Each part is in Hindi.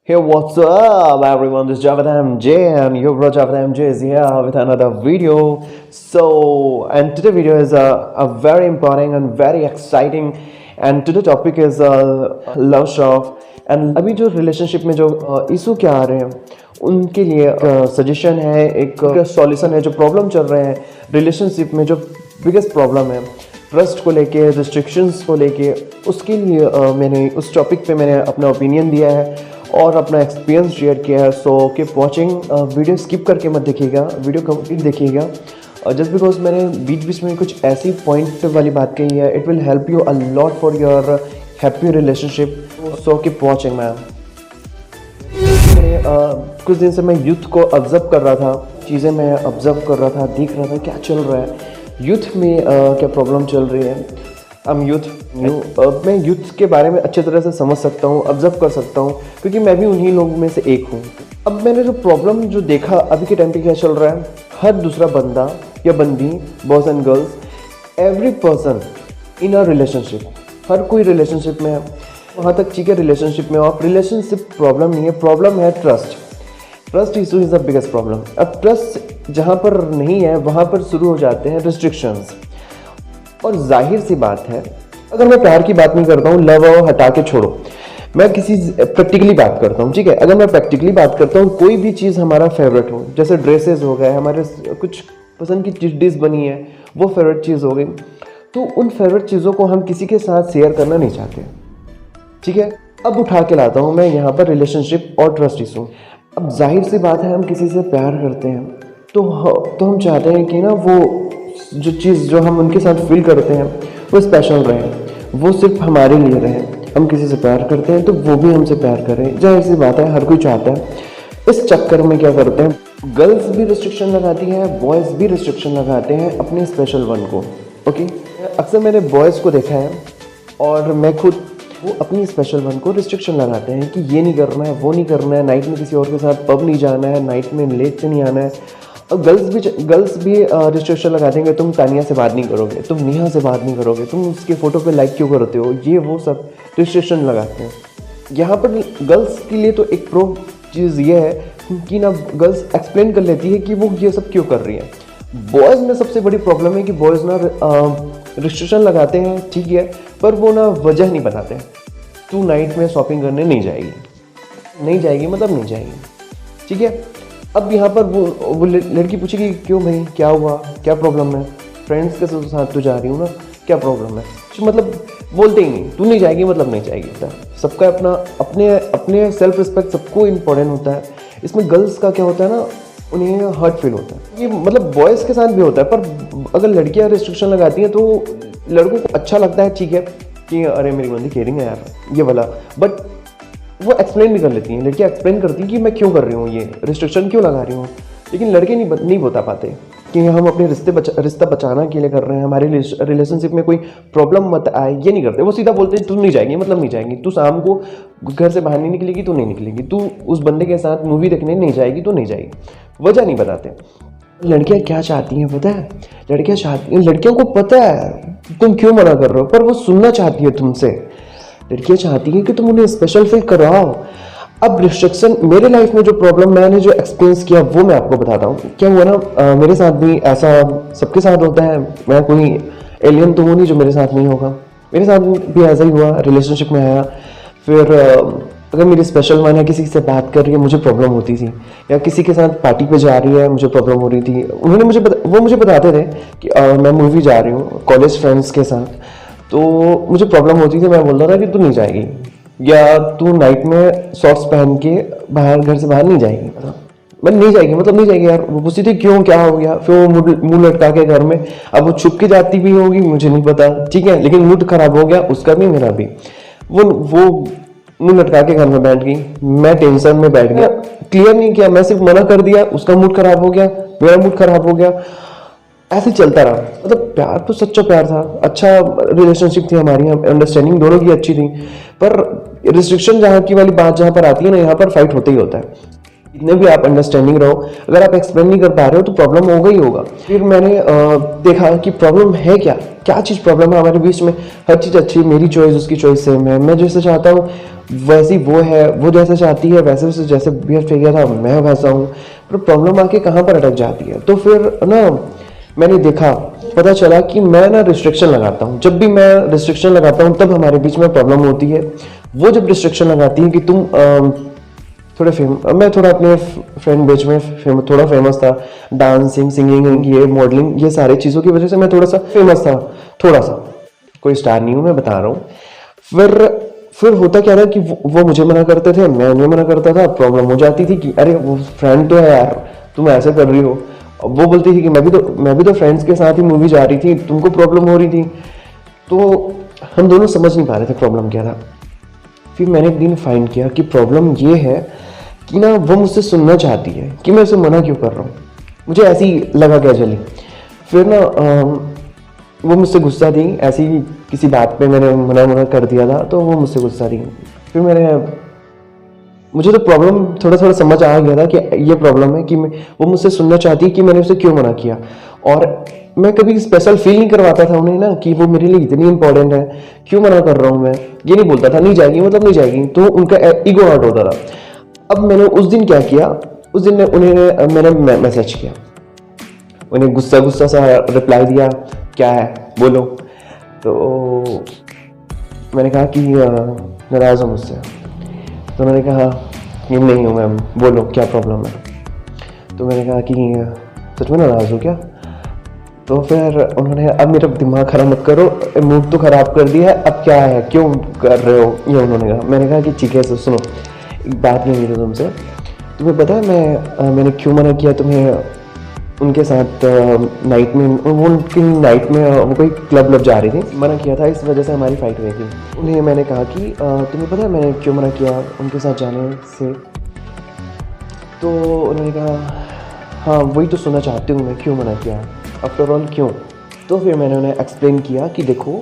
Hey, what's up, everyone? This is Javed MJ, and your bro Javed MJ is here with another video. And today video is a very important and very exciting, and today topic is love shop. And अभी जो रिलेशनशिप में जो इशू क्या आ रहे हैं उनके लिए सजेशन है, एक सॉल्यूशन है। जो प्रॉब्लम चल रहे हैं रिलेशनशिप में, जो बिगेस्ट प्रॉब्लम है ट्रस्ट को लेके, रिस्ट्रिक्शंस को लेके, उसके लिए मैंने उस टॉपिक पे मैंने अपना ओपिनियन दिया है और अपना एक्सपीरियंस शेयर किया है। So keep watching, video skip करके मत देखिएगा, वीडियो कंप्लीट देखिएगा। जस्ट बिकॉज मैंने बीच बीच में कुछ ऐसी पॉइंट वाली बात कही है, it will help you a lot for your happy relationship. So keep watching ma'am. कुछ दिन से मैं यूथ को ऑब्जर्व कर रहा था, चीज़ें मैं ऑब्जर्व कर रहा था, देख रहा था क्या चल रहा है यूथ में, क्या प्रॉब्लम चल रही है। मैं यूथ के बारे में अच्छे तरह से समझ सकता हूँ, ऑब्जर्व कर सकता हूँ, क्योंकि मैं भी उन्हीं लोगों में से एक हूँ। अब मैंने जो प्रॉब्लम जो देखा अभी के टाइम पे क्या चल रहा है, हर दूसरा बंदा या बंदी, boys and girls, every person in a relationship, हर कोई रिलेशनशिप में है। वहाँ तक ठीक है, रिलेशनशिप में आप, रिलेशनशिप प्रॉब्लम नहीं है, प्रॉब्लम है trust issue is the biggest problem. अब ट्रस्ट जहाँ पर नहीं है वहाँ पर शुरू हो जाते हैं रिस्ट्रिक्शंस। और जाहिर सी बात है, अगर मैं प्यार की बात नहीं करता हूँ, लव हटा के छोड़ो, मैं किसी प्रैक्टिकली बात करता हूँ, ठीक है। अगर मैं प्रैक्टिकली बात करता हूँ, कोई भी चीज़ हमारा फेवरेट हो, जैसे ड्रेसेस हो गए, हमारे कुछ पसंद की डिश बनी है, वो फेवरेट चीज़ हो गई, तो उन फेवरेट चीज़ों को हम किसी के साथ शेयर करना नहीं चाहते, ठीक है। अब उठा के लाता हूँ मैं यहाँ पर रिलेशनशिप और ट्रस्ट इशू। अब जाहिर सी बात है, हम किसी से प्यार करते हैं तो हम चाहते हैं कि ना वो जो चीज़ जो हम उनके साथ फील करते हैं वो स्पेशल रहे, वो सिर्फ हमारे लिए रहे। हम किसी से प्यार करते हैं तो वो भी हमसे प्यार करें, जाहिर सी बात है, हर कोई चाहता है। इस चक्कर में क्या करते हैं, गर्ल्स भी रिस्ट्रिक्शन लगाती हैं, बॉयज़ भी रिस्ट्रिक्शन लगाते हैं अपने स्पेशल वन को, ओके। अक्सर मैंने बॉयज़ को देखा है और मैं खुद, वो अपनी स्पेशल वन को रिस्ट्रिक्शन लगाते हैं कि ये नहीं करना है, वो नहीं करना है, नाइट में किसी और के साथ पब नहीं जाना है, नाइट में लेट से नहीं आना है। और गर्ल्स भी रिस्ट्रिक्शन लगा देंगे, तुम तानिया से बात नहीं करोगे, तुम नेहा से बात नहीं करोगे, तुम उसके फ़ोटो पे लाइक क्यों करते हो, ये वो सब रिस्ट्रिक्शन लगाते हैं। यहाँ पर गर्ल्स के लिए तो एक प्रो चीज़ ये है कि ना गर्ल्स एक्सप्लेन कर लेती है कि वो ये सब क्यों कर रही है। बॉयज़ में सबसे बड़ी प्रॉब्लम है कि बॉयज़ ना रिस्ट्रिक्शन लगाते हैं, ठीक है, पर वो ना वजह नहीं बताते। तू नाइट में शॉपिंग करने नहीं जाएगी मतलब नहीं जाएगी, ठीक है। अब यहाँ पर वो लड़की पूछेगी क्यों भाई, क्या हुआ, क्या प्रॉब्लम है, फ्रेंड्स के साथ तो जा रही हूँ ना, क्या प्रॉब्लम है। तो मतलब बोलते ही नहीं, तू नहीं जाएगी मतलब नहीं जाएगी। सबका अपने सेल्फ रिस्पेक्ट सबको इम्पोर्टेंट होता है। इसमें गर्ल्स का क्या होता है ना, उन्हें हर्ट फील होता है। ये मतलब बॉयज़ के साथ भी होता है, पर अगर लड़कियाँ रिस्ट्रिक्शन लगाती हैं तो लड़कों को अच्छा लगता है, ठीक है, कि अरे मेरी बंदी केयरिंग है यार, ये वाला। बट वो एक्सप्लेन भी कर लेती हैं, लड़कियाँ एक्सप्लेन करती हैं कि मैं क्यों कर रही हूँ, ये रिस्ट्रिक्शन क्यों लगा रही हूँ। लेकिन लड़के नहीं बता पाते कि हम अपने रिश्ता बचाना के लिए कर रहे हैं, हमारे रिलेशनशिप में कोई प्रॉब्लम मत आए, ये नहीं करते। वो सीधा बोलते हैं तू नहीं जाएगी मतलब नहीं जाएगी, तू शाम को घर से बाहर नहीं निकलेगी तो नहीं निकलेगी, तू उस बंदे के साथ मूवी देखने नहीं जाएगी तो नहीं जाएगी, वजह नहीं बताते। लड़कियाँ क्या चाहती हैं पता है, लड़कियों को पता है तुम क्यों मना कर रहे हो, पर वो सुनना चाहती है तुमसे। लड़कियाँ चाहती हैं कि तुम उन्हें स्पेशल फील कराओ। अब रिस्ट्रिक्शन, मेरे लाइफ में जो प्रॉब्लम मैंने जो एक्सपीरियंस किया वो मैं आपको बताता हूँ। क्या हुआ ना, मेरे साथ भी ऐसा सबके साथ होता है, मैं कोई एलियन तो हूँ नहीं जो मेरे साथ नहीं होगा, मेरे साथ भी ऐसा ही हुआ। रिलेशनशिप में आया, फिर अगर मेरी स्पेशल वन है, किसी से बात कर रही है, मुझे प्रॉब्लम होती थी, या किसी के साथ पार्टी पे जा रही है, मुझे प्रॉब्लम हो रही थी। वो मुझे बताते थे कि मैं मूवी जा रही हूँ कॉलेज फ्रेंड्स के साथ, तो मुझे प्रॉब्लम होती थी। मैं बोलता था कि तू नहीं जाएगी, या तू नाइट में शॉर्ट्स पहन के घर से बाहर नहीं जाएगी, मैं नहीं जाएगी मतलब नहीं जाएगी यार। वो पूछती थी क्यों, क्या हो गया, फिर वो मुंह लटका के घर में, अब वो छुप के जाती भी होगी मुझे नहीं पता, ठीक है, लेकिन मूड खराब हो गया उसका भी मेरा भी। वो मुंह लटका के घर में बैठ गई, मैं टेंशन में बैठ गया, क्लियर नहीं किया, मैं सिर्फ मना कर दिया, उसका मूड खराब हो गया, मेरा मूड खराब हो गया, ऐसे चलता रहा। मतलब प्यार तो सच्चा प्यार था, अच्छा रिलेशनशिप थी हमारी, अंडरस्टैंडिंग दोनों की अच्छी थी, पर रिस्ट्रिक्शन जहाँ की वाली बात जहाँ पर आती है ना, यहाँ पर फाइट होता ही होता है। इतने भी आप अंडरस्टैंडिंग रहो, अगर आप एक्सप्लेन नहीं कर पा रहे हो तो प्रॉब्लम होगा ही होगा। फिर मैंने देखा कि प्रॉब्लम है क्या, क्या चीज़ प्रॉब्लम है हमारे बीच में। हर चीज़ अच्छी, मेरी चॉइस उसकी चॉइस सेम है, मैं जैसे चाहता हूँ वैसी वो है, वो जैसे चाहती है वैसे वैसे जैसे बिहेव चाहिए था मैं वैसा हूँ। पर प्रॉब्लम आके कहाँ पर अटक जाती है, तो फिर ना मैंने देखा, पता चला कि मैं ना रिस्ट्रिक्शन लगाता हूँ। जब भी मैं रिस्ट्रिक्शन लगाता हूँ तब हमारे बीच में प्रॉब्लम होती है। वो जब रिस्ट्रिक्शन लगाती है कि तुम मैं थोड़ा अपने फ्रेंड बेच में थोड़ा फेमस था, डांसिंग, सिंगिंग, ये मॉडलिंग, ये सारी चीज़ों की वजह से मैं थोड़ा सा फेमस था, थोड़ा सा, कोई स्टार नहीं हूँ मैं बता रहा हूँ। फिर होता क्या था कि वो मुझे मना करते थे, मैं उन्हें मना करता था। प्रॉब्लम हो जाती थी कि अरे वो फ्रेंड तो है यार, तुम ऐसे कर रही हो। वो बोलती थी कि मैं भी तो फ्रेंड्स के साथ ही मूवी जा रही थी, तुमको प्रॉब्लम हो रही थी। तो हम दोनों समझ नहीं पा रहे थे प्रॉब्लम क्या था। फिर मैंने एक दिन फाइंड किया कि प्रॉब्लम ये है कि ना वो मुझसे सुनना चाहती है कि मैं उसे मना क्यों कर रहा हूँ। मुझे ऐसी लगा कैजुअली। फिर ना वो मुझसे गुस्सा थी, ऐसी किसी बात पे मैंने मना कर दिया था तो वो मुझसे गुस्सा थी। फिर मुझे तो प्रॉब्लम थोड़ा थोड़ा समझ आ गया था कि ये प्रॉब्लम है कि वो मुझसे सुनना चाहती है कि मैंने उसे क्यों मना किया। और मैं कभी स्पेशल फील नहीं करवाता था उन्हें ना कि वो मेरे लिए इतनी इंपॉर्टेंट है, क्यों मना कर रहा हूँ मैं। ये नहीं बोलता था नहीं जाएगी मतलब नहीं जाएगी, तो उनका ईगो हर्ट होता था। अब मैंने उस दिन क्या किया, उस दिन मैंने मैसेज किया, उन्हें गुस्सा गुस्सा सा रिप्लाई दिया, क्या है बोलो। तो मैंने कहा कि नाराज़ हो मुझसे। तो उन्होंने कहा कि नहीं हूँ मैम, बोलो क्या प्रॉब्लम है। तो मैंने कहा कि सच में नाराज़ हो क्या। तो फिर उन्होंने, अब मेरा दिमाग खराब मत करो, मूड तो ख़राब कर दिया है, अब क्या है क्यों कर रहे हो, ये उन्होंने कहा। मैंने कहा कि ठीक है सुनो, एक बात नहीं हुई तुमसे, तुम्हें पता है मैंने क्यों मना किया तुम्हें उनके साथ नाइट में, वो उनकी नाइट में वो कोई क्लब लब जा रही थी, मना किया था इस वजह से हमारी फाइट हुई थी। उन्हें मैंने कहा कि तुम्हें पता है मैंने क्यों मना किया उनके साथ जाने से। तो उन्होंने कहा हाँ वही तो सुनना चाहती हूँ मैं, क्यों मना किया आफ्टर ऑल क्यों। तो फिर मैंने उन्हें एक्सप्लेन किया कि देखो,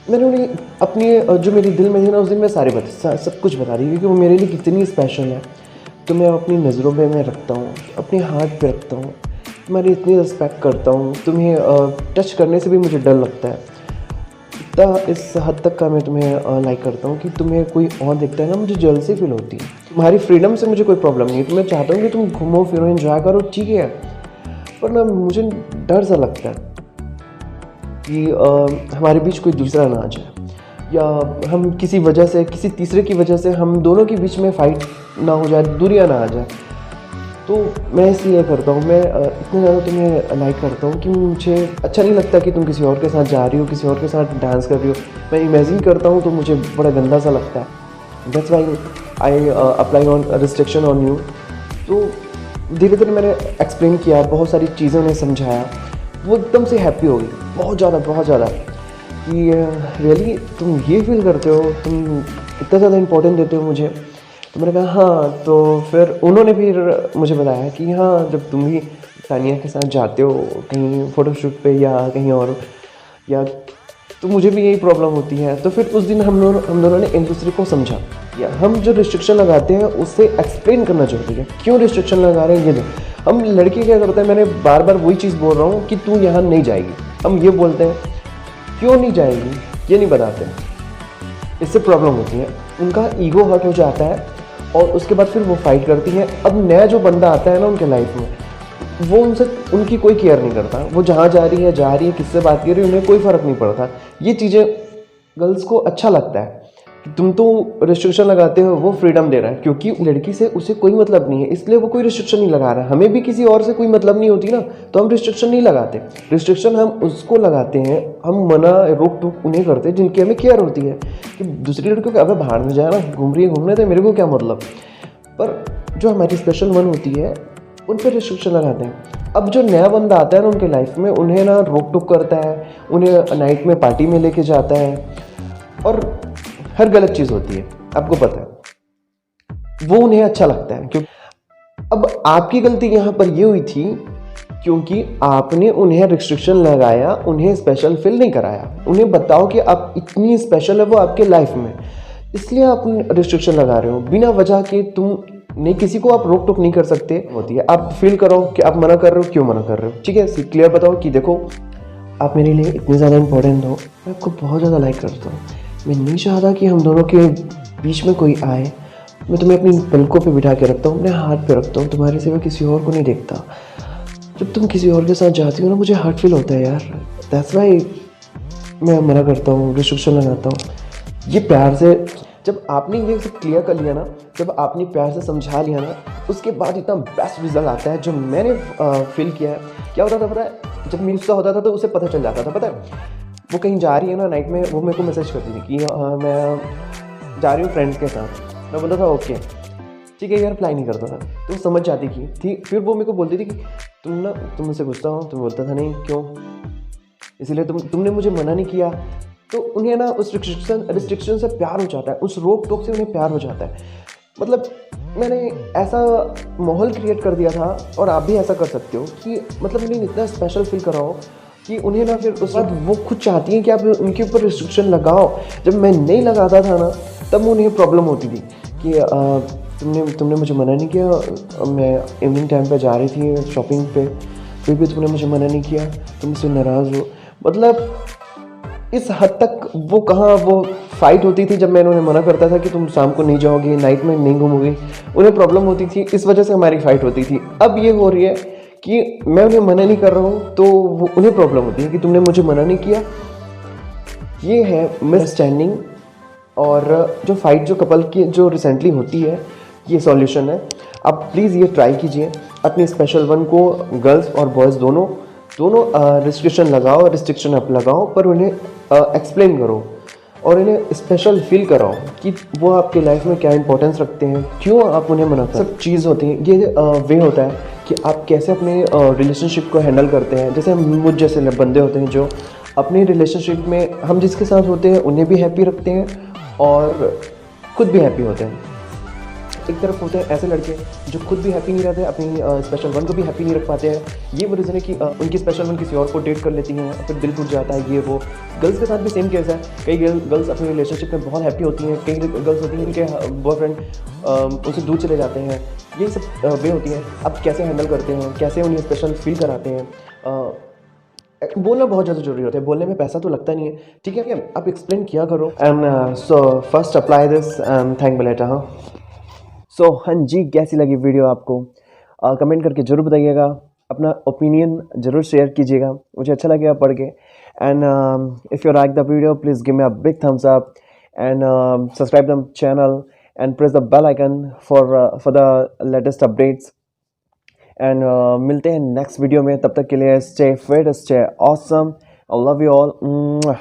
मैंने उन्हें अपनी जो मेरे दिल में थी ना उस दिन मैं सब कुछ बता रही, क्योंकि वो मेरे लिए कितनी स्पेशल है। तो मैं अपनी नज़रों में मैं रखता हूँ, अपने हाथ पे रखता हूँ, तुम्हारी इतनी रिस्पेक्ट करता हूँ, तुम्हें टच करने से भी मुझे डर लगता है। इतना इस हद तक का मैं तुम्हें लाइक करता हूँ कि तुम्हें कोई और दिखता है ना मुझे जेलसी फील होती है। तुम्हारी फ्रीडम से मुझे कोई प्रॉब्लम नहीं है, तो मैं चाहता हूँ कि तुम घूमो फिरो एंजॉय करो, ठीक है। पर ना मुझे डर सा लगता है कि हमारे बीच कोई दूसरा ना आ जाए, या हम किसी वजह से, किसी तीसरे की वजह से हम दोनों के बीच में फ़ाइट ना हो जाए, दूरियां ना आ जाए। तो मैं इसलिए करता हूँ, मैं इतना ज़्यादा तुम्हें लाइक करता हूँ कि मुझे अच्छा नहीं लगता कि तुम किसी और के साथ जा रही हो, किसी और के साथ डांस कर रही हो। मैं इमेजिन करता हूँ तो मुझे बड़ा गंदा सा लगता है। That's why I apply on restriction on you. तो धीरे धीरे मैंने एक्सप्लेन किया, बहुत सारी चीज़ें उन्हें समझाया। वो एकदम से हैप्पी हो गई, बहुत ज़्यादा कि रियली तुम ये फील करते हो, तुम इतना ज़्यादा इम्पोर्टेंट देते हो मुझे। तो मैंने कहा हाँ। तो फिर उन्होंने फिर मुझे बताया कि हाँ जब तुम भी तानिया के साथ जाते हो कहीं फ़ोटोशूट पे या कहीं और, या तो मुझे भी यही प्रॉब्लम होती है। तो फिर उस दिन हम दोनों ने एक दूसरे को समझा, या हम जो रिस्ट्रिक्शन लगाते हैं उससे एक्सप्लेन करना जरूरी है, क्यों रिस्ट्रिक्शन लगा रहे हैं ये नहीं। हम लड़के क्या करते हैं, मैंने बार बार वही चीज़ बोल रहा हूँ कि तू यहाँ नहीं जाएगी, हम ये बोलते हैं क्यों नहीं जाएगी, ये नहीं बताते। इससे प्रॉब्लम होती है, उनका ईगो हर्ट हो जाता है और उसके बाद फिर वो फाइट करती है। अब नया जो बंदा आता है ना उनके लाइफ में, वो उनकी कोई केयर नहीं करता, वो जहाँ जा रही है किससे बात कर रही है उन्हें कोई फ़र्क नहीं पड़ता। ये चीज़ें गर्ल्स को अच्छा लगता है कि तुम तो रिस्ट्रिक्शन लगाते हो, वो फ्रीडम दे रहा है, क्योंकि लड़की से उसे कोई मतलब नहीं है इसलिए वो कोई रिस्ट्रिक्शन नहीं लगा रहा है। हमें भी किसी और से कोई मतलब नहीं होती ना, तो हम रिस्ट्रिक्शन नहीं लगाते। रिस्ट्रिक्शन हम उसको लगाते हैं, हम मना रोक टोक उन्हें करते हैं जिनकी हमें केयर होती है कि दूसरी लड़कियों को अब बाहर में जाना, घूम रही है घूमने दे, मेरे को क्या मतलब। पर जो हमारी स्पेशल वन होती है उन पर रिस्ट्रिक्शन लगाते हैं। अब जो नया बंदा आता है ना उनके लाइफ में, उन्हें ना रोक टोक करता है, उन्हें नाइट में पार्टी में लेके जाता है और हर गलत चीज़ होती है, आपको पता है, वो उन्हें अच्छा लगता है। क्योंकि अब आपकी गलती यहाँ पर ये हुई थी क्योंकि आपने उन्हें रिस्ट्रिक्शन लगाया, उन्हें स्पेशल फील नहीं कराया। उन्हें बताओ कि आप इतनी स्पेशल है वो आपके लाइफ में, इसलिए आप रिस्ट्रिक्शन लगा रहे हो बिना वजह के। तुम नहीं, किसी को आप रोक टोक नहीं कर सकते होती है। आप फील करो कि आप मना कर रहे हो, क्यों मना कर रहे हो, ठीक है। क्लियर बताओ कि देखो आप मेरे लिए इतने ज़्यादा इंपॉर्टेंट हो, मैं आपको बहुत ज़्यादा लाइक करता हूँ, मैं नहीं चाहता कि हम दोनों के बीच में कोई आए। मैं तुम्हें अपनी पलकों पे बिठा के रखता हूँ, अपने हाथ पे रखता हूँ, तुम्हारे सिवा किसी और को नहीं देखता। जब तुम किसी और के साथ जाती हो ना, मुझे हर्ट फील होता है यार। दैट्स वाई मैं मना करता हूँ, रिस्ट्रिक्शन लगाता हूँ। ये प्यार से जब आपने ये सब क्लियर कर लिया ना, जब आपने प्यार से समझा लिया ना, उसके बाद इतना बेस्ट रिजल्ट आता है। जो मैंने फील किया है, क्या होता था पता है, जब गुस्सा होता था तो उसे पता चल जाता था। पता है वो कहीं जा रही है ना नाइट में, वो मेरे को मैसेज करती थी कि मैं जा रही हूँ फ्रेंड्स के साथ। मैं बोलता था ओके ठीक है यार, रिप्लाई नहीं करता था, तो वो समझ जाती थी। फिर वो मेरे को बोलती थी कि तुम मुझसे गुस्सा हो। तुम बोलता था नहीं क्यों, इसलिए तुमने मुझे मना नहीं किया। तो उन्हें ना उस रिस्ट्रिक्शन से प्यार हो जाता है, उस रोक टोक से उन्हें प्यार हो जाता है। मतलब मैंने ऐसा माहौल क्रिएट कर दिया था, और आप भी ऐसा कर सकते हो कि मतलब उन्हें इतना स्पेशल फील कराओ कि उन्हें ना फिर उस बाद वो खुद चाहती हैं कि आप उनके ऊपर रिस्ट्रिक्शन लगाओ। जब मैं नहीं लगाता था ना, तब उन्हें प्रॉब्लम होती थी कि तुमने मुझे मना नहीं किया, मैं इवनिंग टाइम पे जा रही थी शॉपिंग पे, फिर भी तुमने मुझे मना नहीं किया, तुम मुझसे नाराज़ हो। मतलब इस हद तक वो कहाँ वो फाइट होती थी जब मैं उन्हें मना करता था कि तुम शाम को नहीं जाओगे, नाइट में नहीं घूमोगे। उन्हें प्रॉब्लम होती थी, इस वजह से हमारी फाइट होती थी। अब ये हो रही है कि मैं उन्हें मना नहीं कर रहा हूँ, तो वो उन्हें प्रॉब्लम होती है कि तुमने मुझे मना नहीं किया। ये है मिसअंडरस्टैंडिंग। और जो फाइट जो कपल की जो रिसेंटली होती है, ये सॉल्यूशन है। आप प्लीज़ ये ट्राई कीजिए, अपने स्पेशल वन को गर्ल्स और बॉयज़ दोनों रिस्ट्रिक्शन अप लगाओ, पर उन्हें एक्सप्लेन करो और इन्हें स्पेशल फील कराओ कि वो आपके लाइफ में क्या इंपॉर्टेंस रखते हैं, क्यों आप उन्हें मना कर। सब चीज़ होती है, ये वे होता है कि आप कैसे अपने रिलेशनशिप को हैंडल करते हैं। जैसे मुझ जैसे बंदे होते हैं जो अपनी रिलेशनशिप में हम जिसके साथ होते हैं उन्हें भी हैप्पी रखते हैं और खुद भी हैप्पी होते हैं। एक तरफ होते हैं ऐसे लड़के जो खुद भी हैप्पी नहीं रहते, अपनी स्पेशल वन को भी हैप्पी नहीं रख पाते हैं। ये वो रीज़न है कि उनकी स्पेशल वन किसी और को डेट कर लेती हैं, फिर दिल टूट जाता है। ये वो गर्ल्स के साथ भी सेम केस है। कई गर्ल्स अपनी रिलेशनशिप में बहुत हैप्पी होती हैं, कई गर्ल्स होती हैं उनके बॉयफ्रेंड उनसे दूर चले जाते हैं। ये सब वे होती हैं। अब कैसे हैंडल करते हैं, कैसे उन्हें स्पेशल फील कराते हैं। बोलना बहुत ज़्यादा जरूरी होता है, बोलने में पैसा तो लगता नहीं है, ठीक है। आप एक्सप्लेन किया करो। And so first apply this and thank letter. हाँ सो हाँ जी, कैसी लगी वीडियो आपको? कमेंट करके ज़रूर बताइएगा, अपना ओपिनियन ज़रूर शेयर कीजिएगा, मुझे अच्छा लगेगा पढ़ के। And if you like the video please give me a big thumbs up and subscribe the channel and press the bell icon for the latest updates. And मिलते हैं नेक्स्ट वीडियो में, तब तक के लिए stay fit, stay awesome, I love you all.